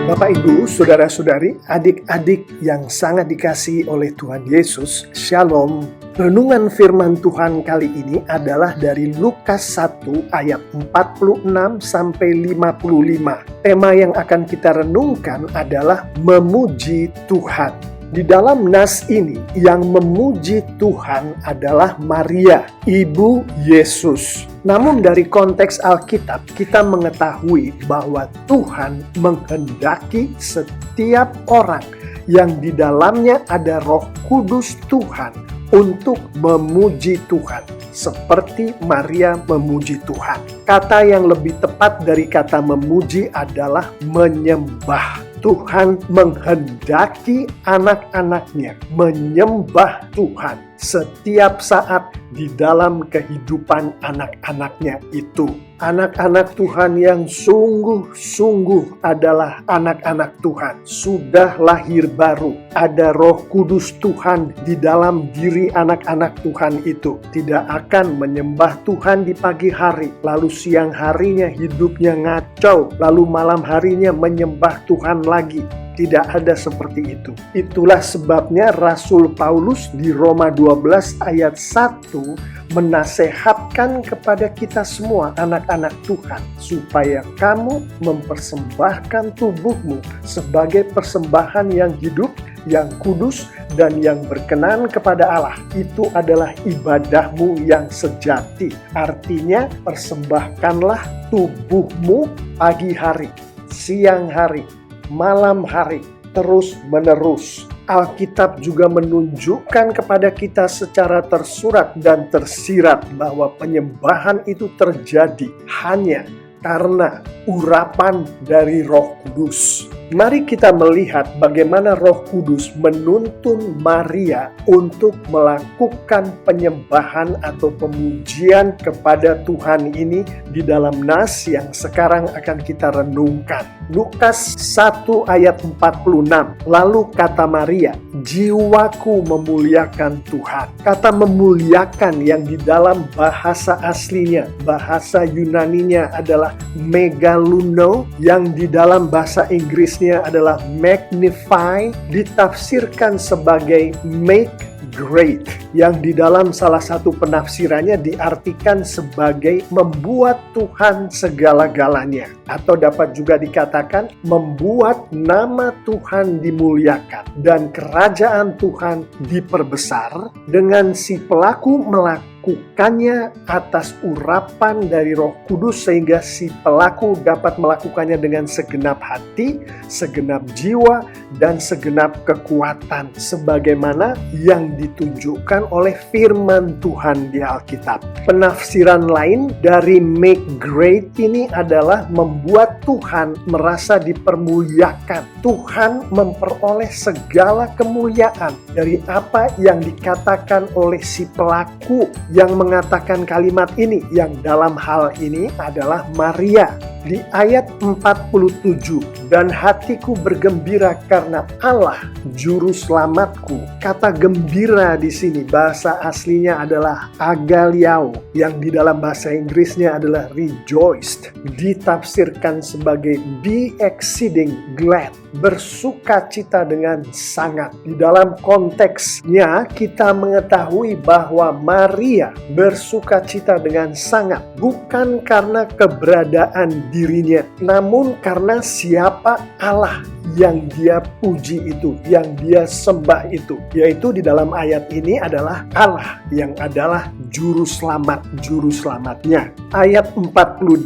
Bapak, Ibu, Saudara-saudari, adik-adik yang sangat dikasihi oleh Tuhan Yesus, Shalom. Renungan firman Tuhan kali ini adalah dari Lukas 1 ayat 46 sampai 55. Tema yang akan kita renungkan adalah memuji Tuhan. Di dalam nas ini, yang memuji Tuhan adalah Maria, ibu Yesus. Namun dari konteks Alkitab, kita mengetahui bahwa Tuhan menghendaki setiap orang yang di dalamnya ada Roh Kudus Tuhan untuk memuji Tuhan, seperti Maria memuji Tuhan. Kata yang lebih tepat dari kata memuji adalah menyembah. Tuhan menghendaki anak-anaknya menyembah Tuhan setiap saat di dalam kehidupan anak-anaknya itu. Anak-anak Tuhan yang sungguh-sungguh adalah anak-anak Tuhan. Sudah lahir baru. Ada Roh Kudus Tuhan di dalam diri anak-anak Tuhan itu. Tidak akan menyembah Tuhan di pagi hari, lalu siang harinya hidupnya ngacau, lalu malam harinya menyembah Tuhan lagi. Tidak ada seperti itu. Itulah sebabnya Rasul Paulus di Roma 12 ayat 1 menasehatkan kepada kita semua anak-anak Tuhan supaya kamu mempersembahkan tubuhmu sebagai persembahan yang hidup, yang kudus, dan yang berkenan kepada Allah. Itu adalah ibadahmu yang sejati. Artinya persembahkanlah tubuhmu pagi hari, siang hari, malam hari, terus menerus. Alkitab juga menunjukkan kepada kita secara tersurat dan tersirat bahwa penyembahan itu terjadi hanya karena urapan dari Roh Kudus. Mari kita melihat bagaimana Roh Kudus menuntun Maria untuk melakukan penyembahan atau pemujian kepada Tuhan ini di dalam nas yang sekarang akan kita renungkan. Lukas 1 ayat 46. Lalu kata Maria, jiwaku memuliakan Tuhan. Kata memuliakan yang di dalam bahasa aslinya, bahasa Yunaninya adalah megaluno, yang di dalam bahasa Inggrisnya adalah magnify, ditafsirkan sebagai make great, yang di dalam salah satu penafsirannya diartikan sebagai membuat Tuhan segala-galanya, atau dapat juga dikatakan membuat nama Tuhan dimuliakan dan kerajaan Tuhan diperbesar dengan si pelaku melakukannya atas urapan dari Roh Kudus, sehingga si pelaku dapat melakukannya dengan segenap hati, segenap jiwa, dan segenap kekuatan sebagaimana yang ditunjukkan oleh firman Tuhan di Alkitab. Penafsiran lain dari make great ini adalah membuat Tuhan merasa dipermuliakan. Tuhan memperoleh segala kemuliaan dari apa yang dikatakan oleh si pelaku yang mengatakan kalimat ini, yang dalam hal ini adalah Maria. Di ayat 47, dan hatiku bergembira karena Allah juru selamatku. Kata gembira di sini bahasa aslinya adalah agaliao, yang di dalam bahasa Inggrisnya adalah rejoiced. Ditafsirkan sebagai be exceeding glad, bersukacita dengan sangat. Di dalam konteksnya kita mengetahui bahwa Maria bersukacita dengan sangat bukan karena keberadaan dirinya, namun karena siapa Allah yang dia puji itu, yang dia sembah itu, yaitu di dalam ayat ini adalah Allah yang adalah juru selamat, juru selamatnya. Ayat 48,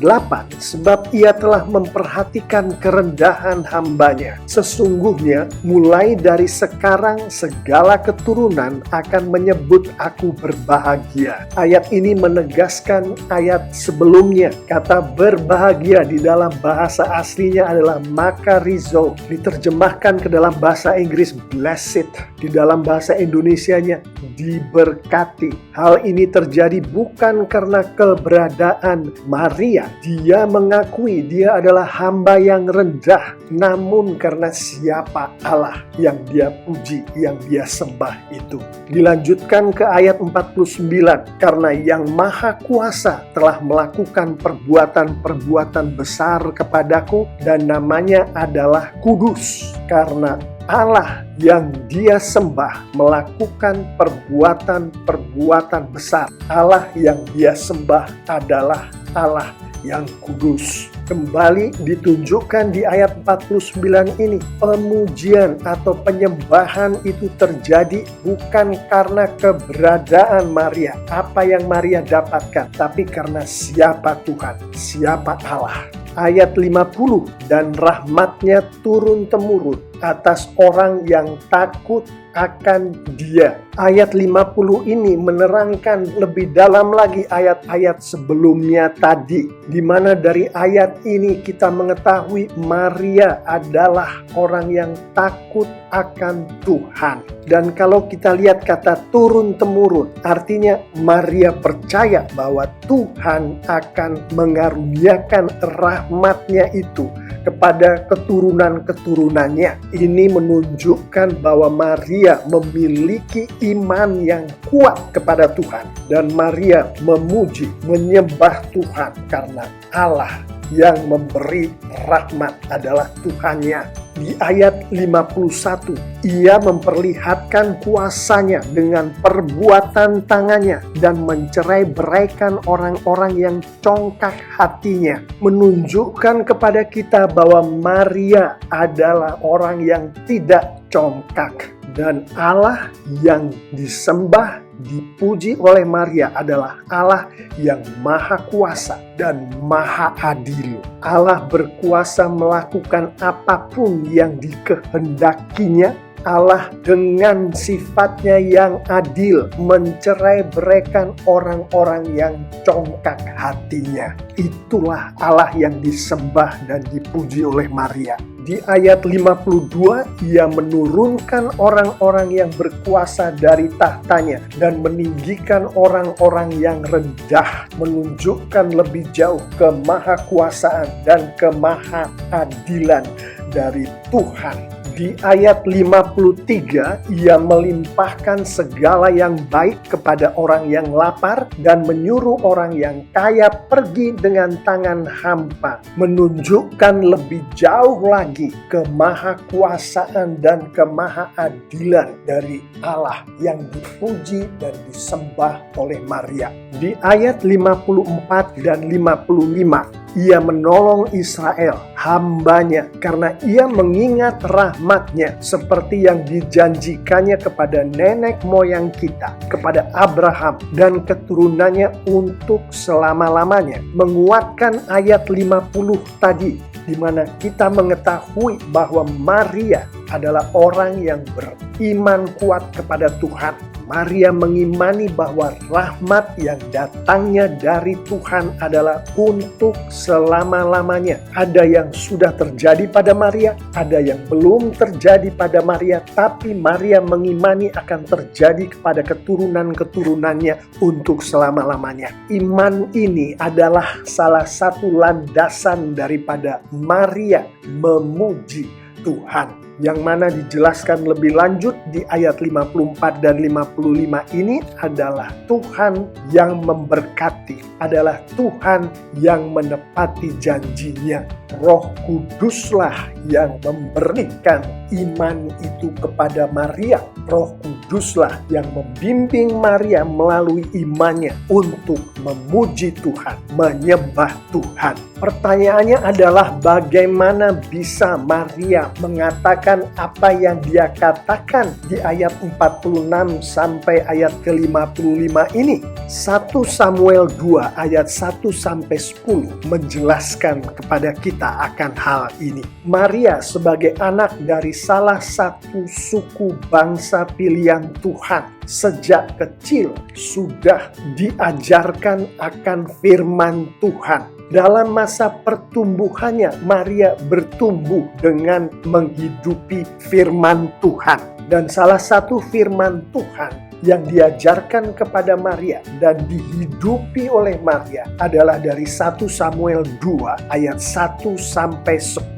sebab ia telah memperhatikan kerendahan hambanya. Sesungguhnya mulai dari sekarang segala keturunan akan menyebut aku berbahagia. Ayat ini menegaskan ayat sebelumnya. Kata berbahagia di dalam bahasa aslinya adalah makarizo. diterjemahkan ke dalam bahasa Inggris blessed, di dalam bahasa Indonesianya diberkati. Hal ini terjadi bukan karena keberadaan Maria. Dia mengakui dia adalah hamba yang rendah, namun karena siapa Allah yang dia puji, yang dia sembah itu. Dilanjutkan ke ayat 49, karena yang Maha Kuasa telah melakukan perbuatan-perbuatan besar kepadaku dan namanya adalah kudus, karena Allah yang dia sembah melakukan perbuatan-perbuatan besar. Allah yang dia sembah adalah Allah yang kudus. Kembali ditunjukkan di ayat 49 ini, pemujian atau penyembahan itu terjadi bukan karena keberadaan Maria, apa yang Maria dapatkan, tapi karena siapa Tuhan, siapa Allah. Ayat 50, dan rahmatnya turun-temurun atas orang yang takut akan dia. Ayat 50 ini menerangkan lebih dalam lagi ayat-ayat sebelumnya tadi, di mana dari ayat ini kita mengetahui Maria adalah orang yang takut akan Tuhan. Dan kalau kita lihat kata turun-temurun, artinya Maria percaya bahwa Tuhan akan mengaruniakan rahmatnya itu kepada keturunan-keturunannya. Ini menunjukkan bahwa Maria memiliki iman yang kuat kepada Tuhan. Dan Maria memuji, menyembah Tuhan karena Allah yang memberi rahmat adalah Tuhannya. Di ayat 51, ia memperlihatkan kuasanya dengan perbuatan tangannya dan mencerai-beraikan orang-orang yang congkak hatinya. Menunjukkan kepada kita bahwa Maria adalah orang yang tidak congkak. Dan Allah yang disembah, dipuji oleh Maria adalah Allah yang maha kuasa dan maha adil. Allah berkuasa melakukan apapun yang dikehendakinya. Allah dengan sifatnya yang adil mencerai-beraikan orang-orang yang congkak hatinya. Itulah Allah yang disembah dan dipuji oleh Maria. Di ayat 52, ia menurunkan orang-orang yang berkuasa dari tahtanya dan meninggikan orang-orang yang rendah, menunjukkan lebih jauh kemahakuasaan dan kemahaadilan dari Tuhan. Di ayat 53, ia melimpahkan segala yang baik kepada orang yang lapar dan menyuruh orang yang kaya pergi dengan tangan hampa. Menunjukkan lebih jauh lagi kemahakuasaan dan kemahaadilan dari Allah yang dipuji dan disembah oleh Maria. Di ayat 54 dan 55, ia menolong Israel, hambanya, karena ia mengingat rahmatnya seperti yang dijanjikannya kepada nenek moyang kita, kepada Abraham dan keturunannya untuk selama-lamanya. Menguatkan ayat 50 tadi, di mana kita mengetahui bahwa Maria adalah orang yang beriman kuat kepada Tuhan. Maria mengimani bahwa rahmat yang datangnya dari Tuhan adalah untuk selama-lamanya. Ada yang sudah terjadi pada Maria, ada yang belum terjadi pada Maria, tapi Maria mengimani akan terjadi kepada keturunan-keturunannya untuk selama-lamanya. Iman ini adalah salah satu landasan daripada Maria memuji Tuhan, yang mana dijelaskan lebih lanjut di ayat 54 dan 55 ini adalah Tuhan yang memberkati, adalah Tuhan yang menepati janjinya. Roh Kuduslah yang memberikan iman itu kepada Maria. Roh Kuduslah yang membimbing Maria melalui imannya untuk memuji Tuhan, menyembah Tuhan. Pertanyaannya adalah bagaimana bisa Maria mengatakan apa yang dia katakan di ayat 46 sampai ayat ke-55 ini? 1 Samuel 2 ayat 1 sampai 10 menjelaskan kepada kita akan hal ini. Maria sebagai anak dari salah satu suku bangsa pilihan Tuhan, sejak kecil sudah diajarkan akan firman Tuhan. Dalam masa pertumbuhannya, Maria bertumbuh dengan menghidupi firman Tuhan. Dan salah satu firman Tuhan yang diajarkan kepada Maria dan dihidupi oleh Maria adalah dari 1 Samuel 2 ayat 1 sampai 10.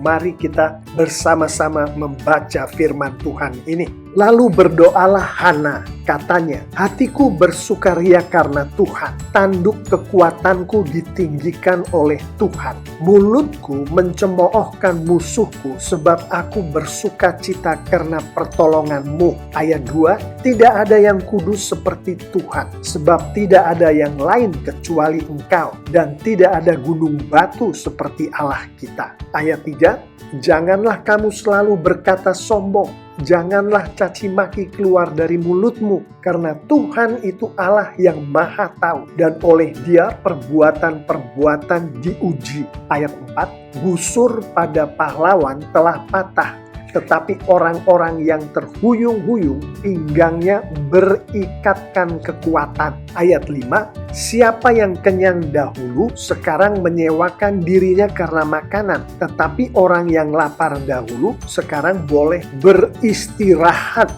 Mari kita bersama-sama membaca firman Tuhan ini. Lalu berdoalah Hana, katanya, hatiku bersukaria karena Tuhan, tanduk kekuatanku ditinggikan oleh Tuhan. Mulutku mencemoohkan musuhku sebab aku bersuka cita karena pertolonganmu. Ayat 2, tidak ada yang kudus seperti Tuhan, sebab tidak ada yang lain kecuali Engkau, dan tidak ada gunung batu seperti Allah kita. Ayat 3, janganlah kamu selalu berkata sombong, janganlah caci maki keluar dari mulutmu, karena Tuhan itu Allah yang maha tahu, dan oleh Dia perbuatan-perbuatan diuji. Ayat 4, busur pada pahlawan telah patah, tetapi orang-orang yang terhuyung-huyung pinggangnya berikatkan kekuatan. Ayat 5, siapa yang kenyang dahulu sekarang menyewakan dirinya karena makanan, tetapi orang yang lapar dahulu sekarang boleh beristirahat.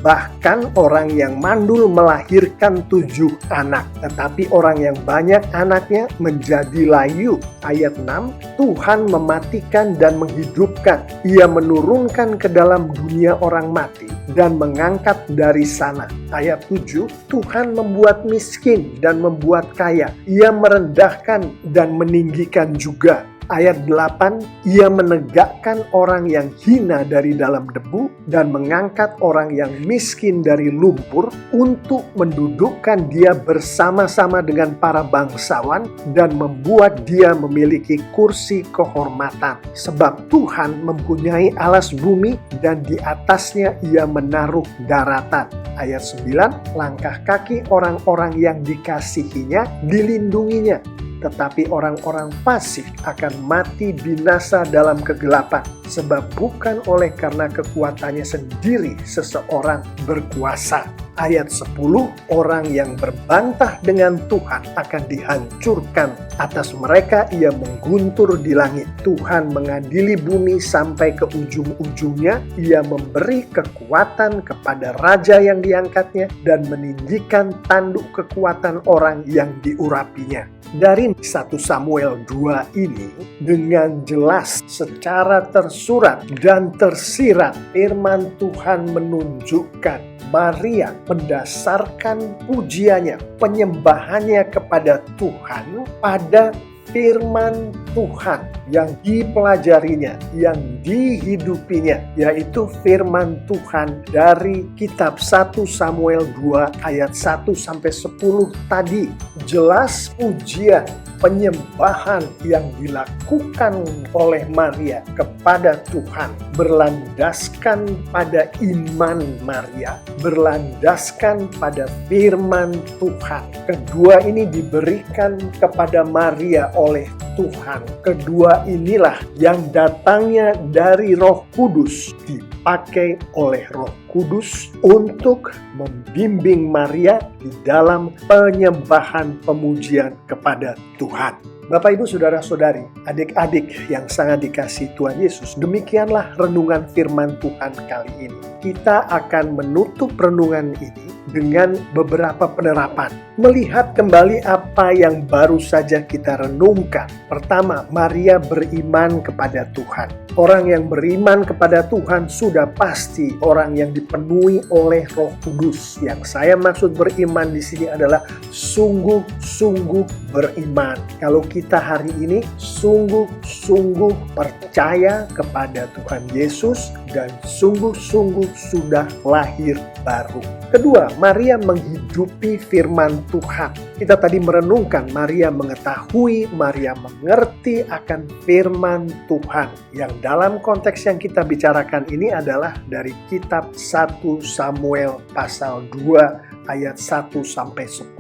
Bahkan orang yang mandul melahirkan 7 anak, tetapi orang yang banyak anaknya menjadi layu. Ayat 6, Tuhan mematikan dan menghidupkan. Ia menurunkan ke dalam dunia orang mati dan mengangkat dari sana. Ayat 7, Tuhan membuat miskin dan membuat kaya. Ia merendahkan dan meninggikan juga. Ayat 8, ia menegakkan orang yang hina dari dalam debu dan mengangkat orang yang miskin dari lumpur untuk mendudukkan dia bersama-sama dengan para bangsawan dan membuat dia memiliki kursi kehormatan. Sebab Tuhan mempunyai alas bumi dan di atasnya ia menaruh daratan. Ayat 9, langkah kaki orang-orang yang dikasihinya dilindunginya, tetapi orang-orang fasik akan mati binasa dalam kegelapan, sebab bukan oleh karena kekuatannya sendiri seseorang berkuasa. Ayat 10, orang yang berbantah dengan Tuhan akan dihancurkan. Atas mereka ia mengguntur di langit. Tuhan mengadili bumi sampai ke ujung-ujungnya. Ia memberi kekuatan kepada raja yang diangkatnya dan meninggikan tanduk kekuatan orang yang diurapinya. Dari 1 Samuel 2 ini dengan jelas secara tersurat dan tersirat firman Tuhan menunjukkan Maria mendasarkan pujiannya, penyembahannya kepada Tuhan pada firman Tuhan yang dipelajarinya, yang dihidupinya, yaitu firman Tuhan dari kitab 1 Samuel 2 ayat 1 sampai 10 tadi. Jelas pujian, penyembahan yang dilakukan oleh Maria kepada Tuhan berlandaskan pada iman Maria, berlandaskan pada firman Tuhan. Kedua ini diberikan kepada Maria oleh Tuhan. Kedua inilah yang datangnya dari Roh Kudus, dipakai oleh Roh Kudus untuk membimbing Maria di dalam penyembahan pemujian kepada Tuhan. Bapak, Ibu, Saudara-saudari, adik-adik yang sangat dikasihi Tuhan Yesus, demikianlah renungan firman Tuhan kali ini. Kita akan menutup renungan ini dengan beberapa penerapan. Melihat kembali apa yang baru saja kita renungkan. Pertama, Maria beriman kepada Tuhan. Orang yang beriman kepada Tuhan sudah pasti orang yang dipenuhi oleh Roh Kudus. Yang saya maksud beriman di sini adalah sungguh-sungguh beriman. Kalau kita hari ini sungguh-sungguh percaya kepada Tuhan Yesus dan sungguh-sungguh sudah lahir baru. Kedua, Maria menghidupi firman Tuhan. Kita tadi merenungkan Maria mengetahui, Maria mengerti akan firman Tuhan. Yang dalam konteks yang kita bicarakan ini adalah dari kitab 1 Samuel pasal 2 ayat 1 sampai 10.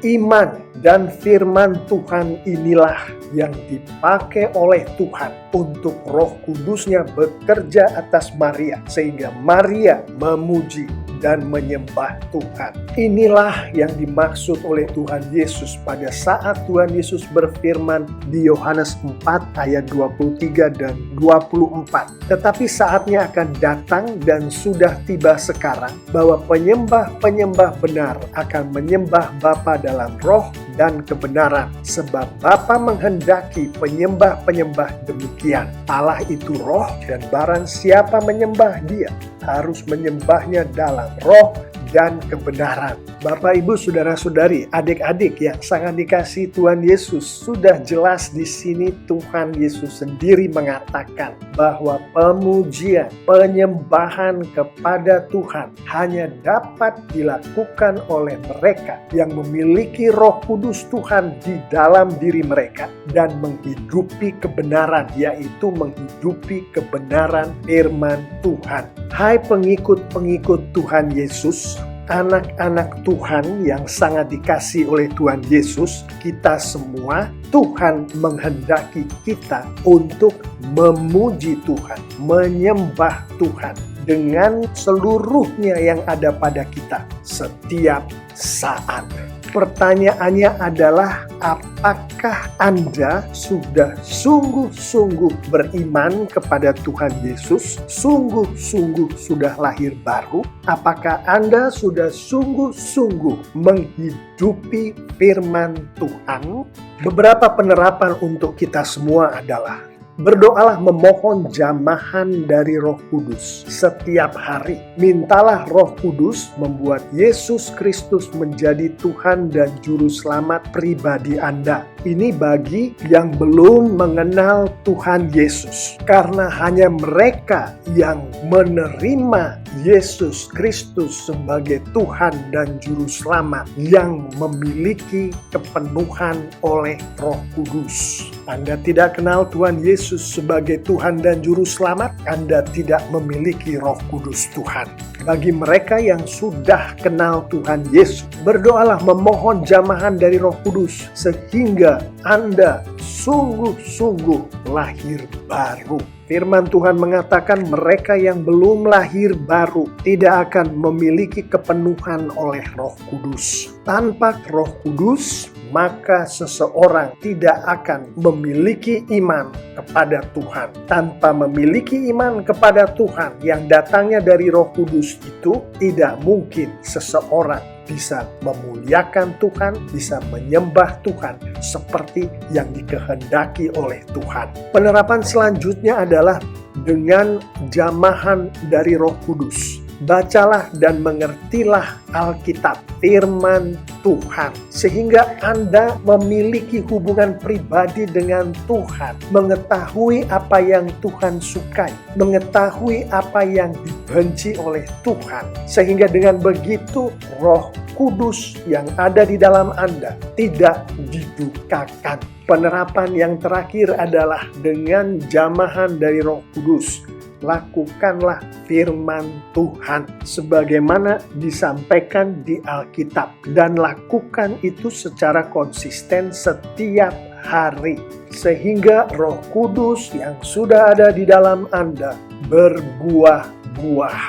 Iman dan firman Tuhan inilah yang dipakai oleh Tuhan untuk Roh Kudusnya bekerja atas Maria, sehingga Maria memuji dan menyembah Tuhan. Inilah yang dimaksud oleh Tuhan Yesus pada saat Tuhan Yesus berfirman di Yohanes 4 ayat 23 dan 24. Tetapi saatnya akan datang dan sudah tiba sekarang bahwa penyembah-penyembah benar akan menyembah Bapa dalam roh dan kebenaran. Sebab Bapa menghendaki penyembah-penyembah demikian. Allah itu roh, dan barang siapa menyembah Dia harus menyembahnya dalam roh dan kebenaran. Bapak, Ibu, saudara-saudari, adik-adik yang sangat dikasihi Tuhan Yesus, sudah jelas di sini Tuhan Yesus sendiri mengatakan bahwa pemujian, penyembahan kepada Tuhan hanya dapat dilakukan oleh mereka yang memiliki Roh Kudus Tuhan di dalam diri mereka dan menghidupi kebenaran, yaitu menghidupi kebenaran firman Tuhan. Hai pengikut-pengikut Tuhan Yesus, anak-anak Tuhan yang sangat dikasihi oleh Tuhan Yesus, kita semua, Tuhan menghendaki kita untuk memuji Tuhan, menyembah Tuhan dengan seluruhnya yang ada pada kita setiap saat. Pertanyaannya adalah, apakah Anda sudah sungguh-sungguh beriman kepada Tuhan Yesus? Sungguh-sungguh sudah lahir baru? Apakah Anda sudah sungguh-sungguh menghidupi firman Tuhan? Beberapa penerapan untuk kita semua adalah: berdoalah memohon jamahan dari Roh Kudus setiap hari. Mintalah Roh Kudus membuat Yesus Kristus menjadi Tuhan dan Juru Selamat pribadi Anda. Ini bagi yang belum mengenal Tuhan Yesus. Karena hanya mereka yang menerima Yesus Kristus sebagai Tuhan dan Juru Selamat yang memiliki kepenuhan oleh Roh Kudus. Anda tidak kenal Tuhan Yesus sebagai Tuhan dan Juru Selamat, Anda tidak memiliki Roh Kudus Tuhan. Bagi mereka yang sudah kenal Tuhan Yesus, berdoalah memohon jamahan dari Roh Kudus sehingga Anda sungguh-sungguh lahir baru. Firman Tuhan mengatakan mereka yang belum lahir baru tidak akan memiliki kepenuhan oleh Roh Kudus. Tanpa Roh Kudus, maka seseorang tidak akan memiliki iman kepada Tuhan. Tanpa memiliki iman kepada Tuhan yang datangnya dari Roh Kudus itu, tidak mungkin seseorang bisa memuliakan Tuhan, bisa menyembah Tuhan seperti yang dikehendaki oleh Tuhan. Penerapan selanjutnya adalah dengan jamahan dari Roh Kudus. Bacalah dan mengertilah Alkitab, firman Tuhan, sehingga Anda memiliki hubungan pribadi dengan Tuhan, mengetahui apa yang Tuhan sukai, mengetahui apa yang dibenci oleh Tuhan, sehingga dengan begitu Roh Kudus yang ada di dalam Anda tidak didukakan. Penerapan yang terakhir adalah dengan jamahan dari Roh Kudus. Lakukanlah firman Tuhan sebagaimana disampaikan di Alkitab, dan lakukan itu secara konsisten setiap hari sehingga Roh Kudus yang sudah ada di dalam Anda berbuah-buah.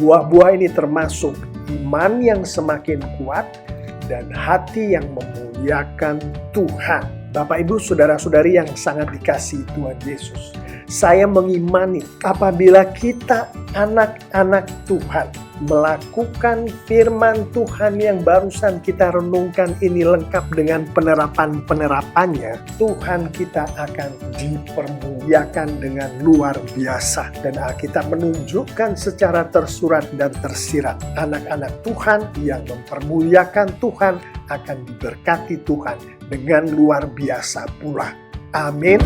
Buah-buah ini termasuk iman yang semakin kuat dan hati yang memuliakan Tuhan. Bapak, Ibu, saudara-saudari yang sangat dikasihi Tuhan Yesus, saya mengimani apabila kita anak-anak Tuhan melakukan firman Tuhan yang barusan kita renungkan ini lengkap dengan penerapan-penerapannya, Tuhan kita akan dipermuliakan dengan luar biasa. Dan Alkitab menunjukkan secara tersurat dan tersirat, anak-anak Tuhan yang mempermuliakan Tuhan akan diberkati Tuhan dengan luar biasa pula. Amin.